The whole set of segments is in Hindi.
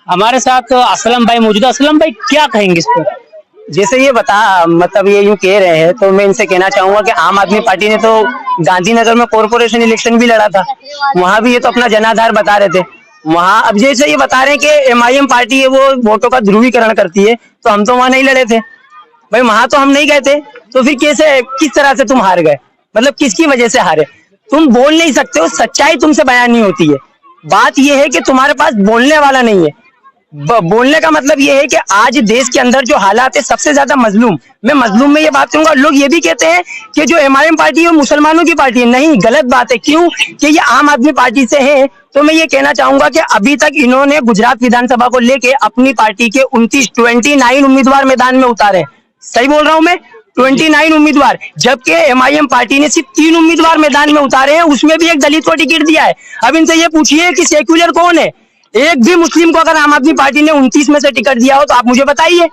हमारे साथ असलम भाई मौजूद है। असलम भाई क्या कहेंगे इस पर? जैसे ये मतलब ये यूं कह रहे हैं तो मैं इनसे कहना चाहूंगा कि आम आदमी पार्टी ने तो गांधीनगर में कॉर्पोरेशन इलेक्शन भी लड़ा था, वहां भी ये तो अपना जनाधार बता रहे थे। वहां अब जैसे ये बता रहे हैं कि एमआईएम पार्टी है वो वोटों का ध्रुवीकरण करती है, तो हम तो वहां नहीं लड़े थे भाई, वहां तो हम नहीं गए थे, तो फिर कैसे किस तरह से तुम हार गए? मतलब किसकी वजह से हारे? तुम बोल नहीं सकते हो, सच्चाई तुमसे बयान नहीं होती है। बात यह है कि तुम्हारे पास बोलने वाला नहीं है। बोलने का मतलब ये है कि आज देश के अंदर जो हालात है, सबसे ज्यादा मजलूम, मैं मजलूम में ये बात करूंगा। लोग ये भी कहते हैं कि जो एमआईएम पार्टी है वो मुसलमानों की पार्टी है, नहीं, गलत बात है। क्यों कि ये आम आदमी पार्टी से है। तो मैं ये कहना चाहूंगा कि अभी तक इन्होंने गुजरात विधानसभा को लेके अपनी पार्टी के 29 उम्मीदवार मैदान में उतारे। सही बोल रहा हूं मैं? 29 उम्मीदवार, जबकि एमआईएम पार्टी ने सिर्फ 3 उम्मीदवार मैदान में उतारे हैं, उसमें भी एक दलित को टिकट दिया है। अब इनसे ये पूछिए कि सेक्युलर कौन है? एक भी मुस्लिम को अगर आम आदमी पार्टी ने 29 में से टिकट दिया हो तो आप मुझे बताइए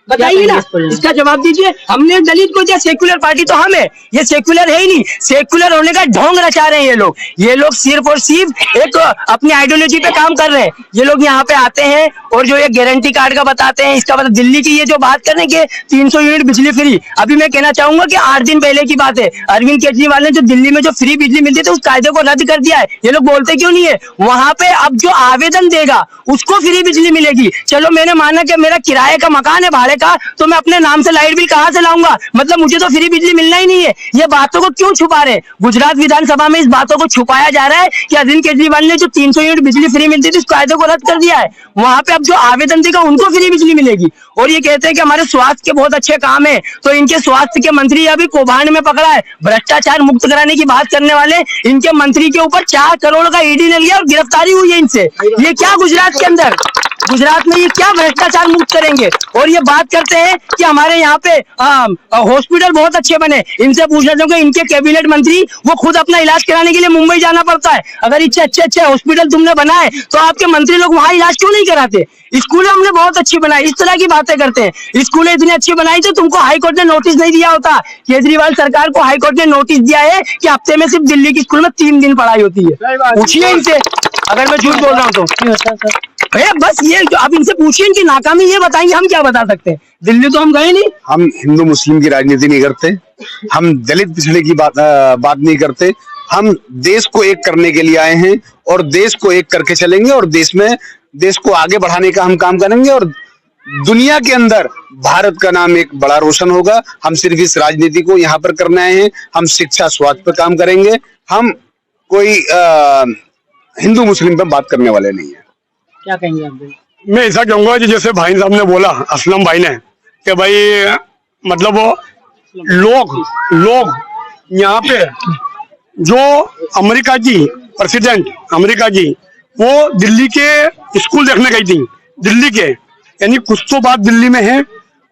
ना, इसका जवाब दीजिए। हमने दलित को दिया, सेक्युलर पार्टी तो हम है, ये सेक्युलर है ही नहीं। सेक्युलर होने का ढोंग रचा रहे हैं ये लोग सिर्फ और सिर्फ एक अपनी आइडियोलॉजी पे काम कर रहे हैं। ये लोग यहाँ पे आते हैं और जो ये गारंटी कार्ड का बताते हैं, इसका मतलब दिल्ली की ये जो बात कर रहे हैं कि 300 यूनिट बिजली फ्री, अभी मैं कहना चाहूंगा कि 8 दिन पहले की बात है, अरविंद केजरीवाल ने जो दिल्ली में जो फ्री बिजली मिलती थी उस कायदे को रद्द कर दिया है। ये लोग बोलते क्यों नहीं है? वहां पे अब जो आवेदन देगा उसको फ्री बिजली मिलेगी। चलो मैंने माना कि मेरा किराए का मकान है, भाड़े का, तो मैं अपने नाम से लाइट बिल कहां से लाऊंगा? मतलब मुझे तो फ्री बिजली मिलना ही नहीं है। ये बातों को क्यों छुपा रहे हैं? गुजरात विधानसभा में इस बातों को छुपाया जा रहा है कि अरविंद केजरीवाल ने जो 300 यूनिट बिजली फ्री मिलती थी उस कायदे को रद्द कर दिया है। वहां पे अब जो आवेदन देगा उनको फ्री बिजली मिलेगी। और ये कहते हैं कि हमारे स्वास्थ्य के बहुत अच्छे काम है, तो इनके स्वास्थ्य के मंत्री अभी कौभांड में पकड़ा है। भ्रष्टाचार मुक्त कराने की बात करने वाले इनके मंत्री के ऊपर 4 करोड़ का ईडी ने लिया और गिरफ्तारी हुई है इनसे। ये क्या गुजरात के अंदर, गुजरात में ये क्या भ्रष्टाचार मुक्त करेंगे? और ये बात करते हैं कि हमारे यहाँ पे हॉस्पिटल बहुत अच्छे बने। इनसे पूछना चाहूंगा, इनके कैबिनेट मंत्री वो खुद अपना इलाज कराने के लिए मुंबई जाना पड़ता है। अगर इतने अच्छे हॉस्पिटल तुमने बनाए तो आपके मंत्री लोग वहां इलाज क्यों नहीं कराते? स्कूलें हमने बहुत अच्छी बनाई, इस तरह की बातें करते हैं। स्कूलें इतनी अच्छी बनाई तो तुमको हाईकोर्ट ने नोटिस नहीं दिया होता। केजरीवाल सरकार को हाईकोर्ट ने नोटिस दिया है कि हफ्ते में सिर्फ दिल्ली की स्कूल में 3 दिन पढ़ाई होती है। पूछिए इनसे, अगर मैं झूठ बोल रहा हूँ तो भैया बस ये आप इनसे पूछिए, इनकी नाकामी ये बताएंगे, हम क्या बता सकते हैं? दिल्ली तो हम गए नहीं। हम हिंदू मुस्लिम की राजनीति नहीं करते, हम दलित पिछड़े की बात नहीं करते। हम देश को एक करने के लिए आए हैं और देश को एक करके चलेंगे और देश को आगे बढ़ाने का हम काम करेंगे और दुनिया के अंदर भारत का नाम एक बड़ा रोशन होगा। हम सिर्फ इस राजनीति को यहाँ पर करने आए हैं। हम शिक्षा स्वास्थ्य पर काम करेंगे, हम कोई हिंदू मुस्लिम पर बात करने वाले नहीं है। क्या कहेंगे आप? मैं ऐसा कहूंगा कि जैसे भाई साहब ने बोला, असलम भाई ने, कि भाई मतलब लोग यहाँ पे जो अमेरिका की प्रेसिडेंट अमेरिका की वो दिल्ली के स्कूल देखने गई थी, दिल्ली के, यानी कुछ तो बात दिल्ली में है,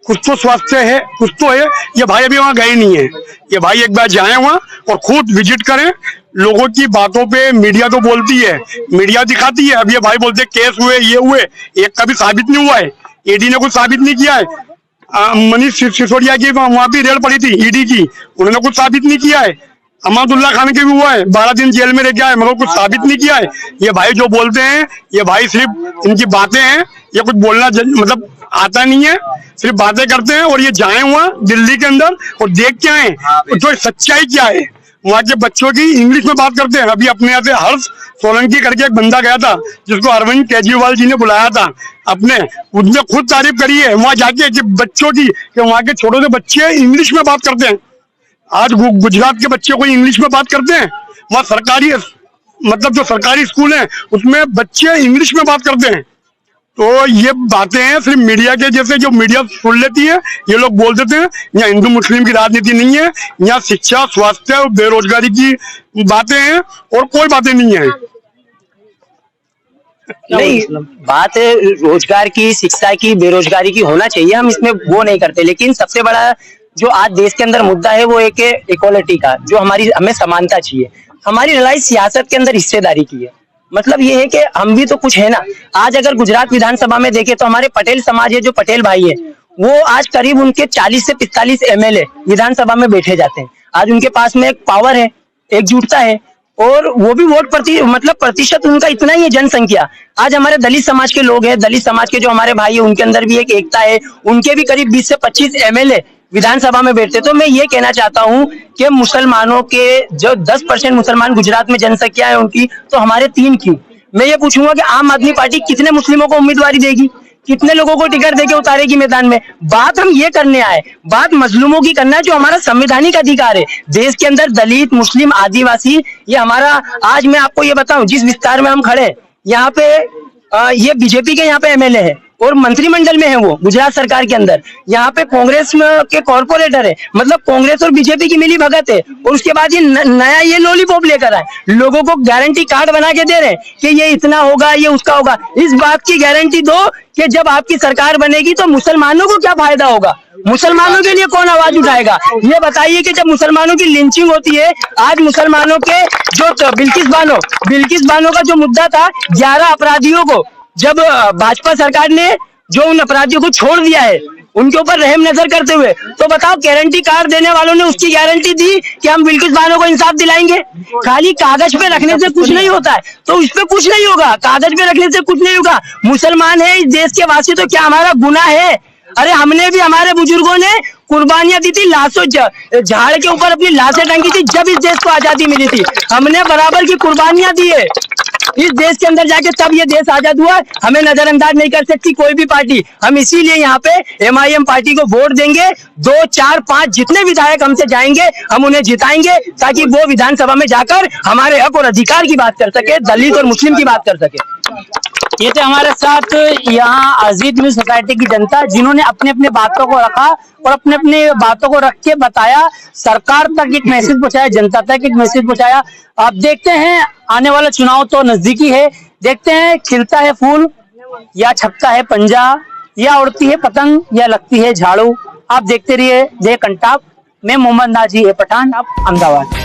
कुछ तो स्वास्थ्य है, कुछ तो है। ये भाई अभी वहां गए नहीं है। ये भाई एक बार जाए वहां और खुद विजिट करें। लोगों की बातों पे मीडिया तो बोलती है, मीडिया दिखाती है। अब ये भाई बोलते केस हुए, ये हुए, एक का भी साबित नहीं हुआ है। ईडी ने कुछ साबित नहीं किया है। मनीष सिसोदिया की वहां भी रेड पड़ी थी ईडी की, उन्होंने कुछ साबित नहीं किया है। अहमदुल्ला खान के भी हुआ है, 12 दिन जेल में रह गया है, मगर कुछ साबित नहीं किया है। ये भाई जो बोलते हैं, ये भाई सिर्फ इनकी बातें हैं, ये कुछ बोलना मतलब आता नहीं है, सिर्फ बातें करते हैं। और ये जाए वहां दिल्ली के अंदर और देख के आए तो सच्चाई क्या है। वहां के बच्चों की इंग्लिश में बात करते हैं। अभी अपने यहाँ से हर्ष सोलंकी करके एक बंदा गया था जिसको अरविंद केजरीवाल जी ने बुलाया था अपने, उसने खुद तारीफ करी है वहां जाके कि बच्चों की, कि वहां के छोटे से बच्चे इंग्लिश में बात करते हैं। आज गुजरात के बच्चे कोई इंग्लिश में बात करते हैं? वहाँ सरकारी मतलब जो सरकारी स्कूल है उसमें बच्चे इंग्लिश में बात करते हैं। तो ये बातें हैं सिर्फ मीडिया के जैसे, जो मीडिया सुन लेती है, ये लोग बोल देते हैं। यहाँ हिंदू मुस्लिम की राजनीति नहीं है, यहाँ शिक्षा स्वास्थ्य और बेरोजगारी की बातें हैं और कोई बातें नहीं है। नहीं, बात रोजगार की, शिक्षा की, बेरोजगारी की होना चाहिए, हम इसमें वो नहीं करते। लेकिन सबसे बड़ा जो आज देश के अंदर मुद्दा है वो एक इक्वालिटी का, जो हमें समानता चाहिए। हमारी लड़ाई सियासत के अंदर हिस्सेदारी की है। मतलब ये है कि हम भी तो कुछ है ना। आज अगर गुजरात विधानसभा में देखें तो हमारे पटेल समाज है, जो पटेल भाई है, वो आज करीब उनके 40 से 45 एमएलए विधानसभा में बैठे जाते हैं। आज उनके पास में एक पावर है, एकजुटता है। और वो भी वोट मतलब प्रतिशत उनका इतना ही है, जनसंख्या। आज हमारे दलित समाज के लोग हैं, दलित समाज के जो हमारे भाई है, उनके अंदर भी एक एकता है, उनके भी करीब 20 से 25 MLA विधानसभा में बैठते। तो मैं ये कहना चाहता हूं कि मुसलमानों के जो 10% मुसलमान गुजरात में जनसंख्या है उनकी, तो हमारे 3 क्यों? मैं ये पूछूंगा कि आम आदमी पार्टी कितने मुस्लिमों को उम्मीदवारी देगी, कितने लोगों को टिकट देके उतारेगी मैदान में? बात हम ये करने आए, बात मजलूमों की करना है, जो हमारा संवैधानिक अधिकार है देश के अंदर। दलित, मुस्लिम, आदिवासी, ये हमारा, आज मैं आपको ये बताऊं, जिस विस्तार में हम खड़े, यहाँ पे ये बीजेपी के यहाँ पे MLA है और मंत्रिमंडल में है वो गुजरात सरकार के अंदर। यहाँ पे कांग्रेस के कॉर्पोरेटर है, मतलब कांग्रेस और बीजेपी की मिली भगत है। और उसके बाद ये नया ये लॉलीपॉप लेकर आए, लोगों को गारंटी कार्ड बना के दे रहे हैं कि ये इतना होगा, ये उसका होगा। इस बात की गारंटी दो कि जब आपकी सरकार बनेगी तो मुसलमानों को क्या फायदा होगा, मुसलमानों के लिए कौन आवाज उठाएगा? ये बताइए कि जब मुसलमानों की लिंचिंग होती है, आज मुसलमानों के जो बिल्किस बानो का जो मुद्दा था, 11 अपराधियों को जब भाजपा सरकार ने जो उन अपराधियों को छोड़ दिया है, उनके ऊपर रहम नजर करते हुए, तो बताओ गारंटी कार्ड देने वालों ने उसकी गारंटी दी कि हम बिल्किस बानो को इंसाफ दिलाएंगे? खाली कागज पे रखने से कुछ नहीं होता है, तो उस पे कुछ नहीं होगा, कागज पे रखने से कुछ नहीं होगा। मुसलमान है इस देश के वासी, तो क्या हमारा गुनाह है? अरे हमने भी, हमारे बुजुर्गों ने कुर्बानियां दी थी, लाशों झाड़ के ऊपर अपनी लाशें टंगी थी जब इस देश को आजादी मिली थी। हमने बराबर की कुर्बानियां दी है इस देश के अंदर जाके, तब ये देश आजाद हुआ। हमें नजरअंदाज नहीं कर सकती कोई भी पार्टी। हम इसीलिए यहाँ पे MIM पार्टी को वोट देंगे। 2, 4, 5 जितने विधायक हमसे जाएंगे, हम उन्हें जिताएंगे, ताकि वो विधानसभा में जाकर हमारे हक और अधिकार की बात कर सके, दलित और मुस्लिम की बात कर सके। ये थे हमारे साथ यहाँ अजीत न्यूज सोसाइटी की जनता, जिन्होंने अपने अपने बातों को रखा और अपने अपने बातों को रख के बताया, सरकार तक एक मैसेज पहुंचाया, जनता तक एक मैसेज पहुंचाया। आप देखते हैं, आने वाला चुनाव तो नजदीकी है, देखते हैं खिलता है फूल या छपता है पंजा, या उड़ती है पतंग या लगती है झाड़ू। आप देखते रहिए जय कंटाप। मैं मोहम्मद नाजी है पठान, आप अहमदाबाद।